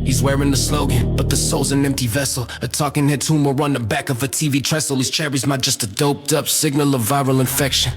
He's wearing the slogan, but the soul's an empty vessel. A talking head tumor on the back of a TV trestle. His cherry's not just a doped up signal of viral infection.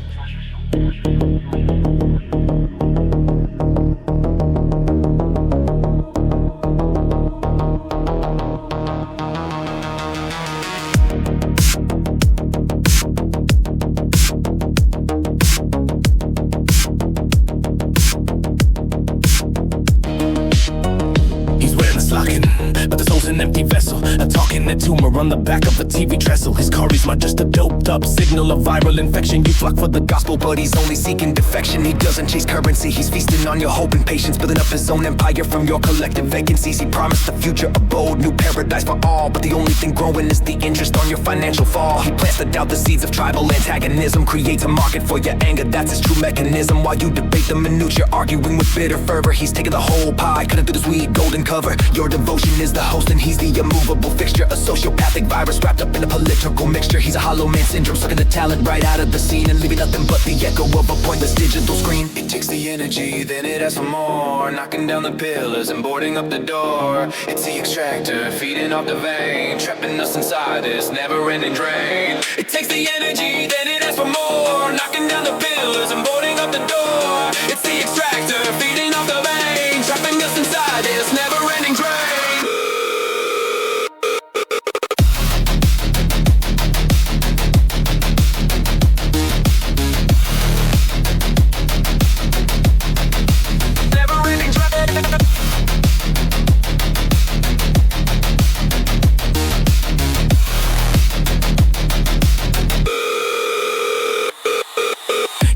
But the soul's an empty vessel, a talking head tumor on the back of a TV trestle. His charisma just a doped up signal of viral infection. You flock for the gospel, but he's only seeking defection. He doesn't chase currency, he's feasting on your hope and patience, building up his own empire from your collective vacancies. He promised the future, a bold new paradise for all, but the only thing growing is the interest on your financial fall. He plants the doubt, the seeds of tribal antagonism, creates a market for your anger, that's his true mechanism. While you debate the minutiae, arguing with bitter fervor, he's taking the whole pie, cutting through the sweet golden cover. Your devotion is the host and he's the immovable fixture, a sociopathic virus wrapped up in a political mixture. He's a hollow man syndrome, sucking the talent right out of the scene and leaving nothing but the echo of a pointless digital screen. It takes the energy, then it asks for more, knocking down the pillars and boarding up the door. It's the extractor, feeding off the vein, trapping us inside this never-ending drain. It takes the energy, then it asks for more, knocking down the pillars and boarding up the door. It's the extractor, feeding off the vein, trapping us inside this never-ending drain.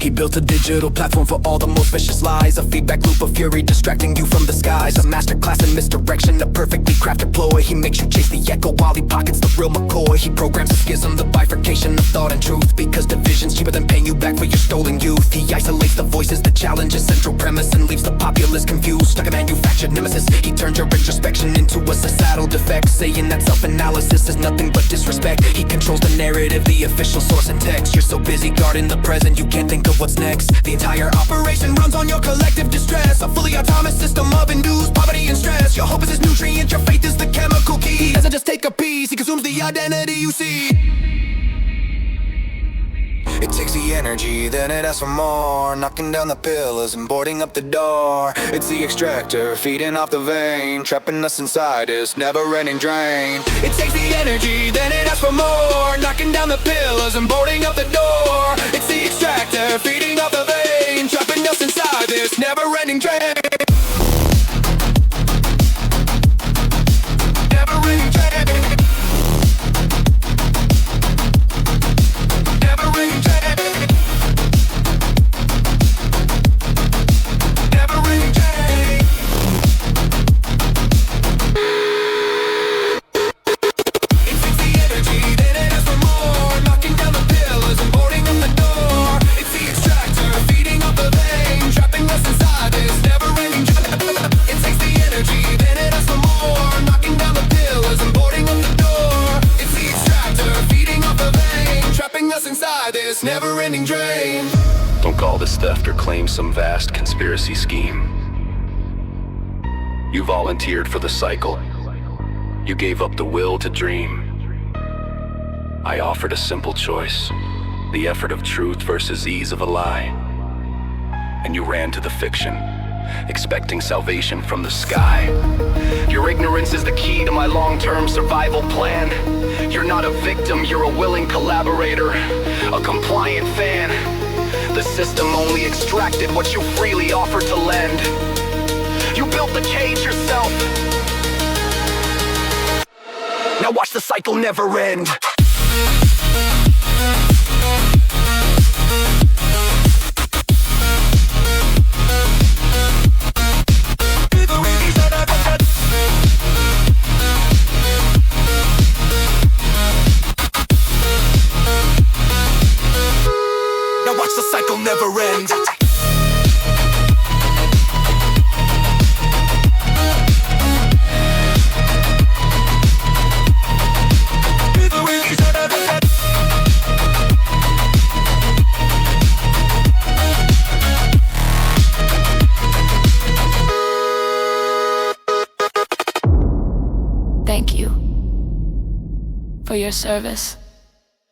He built a digital platform for all the most vicious lies, a feedback loop of fury distracting you from the skies, a masterclass in misdirection, a perfectly crafted ploy. He makes you chase the echo while he pockets the real McCoy. He programs the schism, the bifurcation of thought and truth, because division's cheaper than paying you back for your stolen youth. He isolates the voices that challenge his central premise and leaves the populace confused, stuck a manufactured nemesis. He turns your introspection into a societal defect, saying that self-analysis is nothing but disrespect. He controls the narrative, the official source and text. You're so busy guarding the present, you can't think of what's next. The entire operation runs on your collective distress, a fully autonomous system of induced poverty and stress. Your hope is his nutrient, your faith is the chemical key. He doesn't just take a piece, he consumes the identity you see. It takes the energy, then it asks for more, knocking down the pillars and boarding up the door. It's the extractor, feeding off the vein, trapping us inside this never-ending drain. It takes the energy, then it asks for more, knocking down the pillars and boarding up the door. It's the extractor, feeding off the vein, trapping us inside this never-ending drain. Never-ending drain. Inside this never-ending drain. Don't call this theft or claim some vast conspiracy scheme. You volunteered for the cycle. You gave up the will to dream. I offered a simple choice, the effort of truth versus ease of a lie. And you ran to the fiction, expecting salvation from the sky. Your ignorance is the key to my long-term survival plan. You're not a victim, you're a willing collaborator, a compliant fan. The system only extracted what you freely offered to lend. You built the cage yourself. Now watch the cycle never end. Watch the cycle never end. for your service.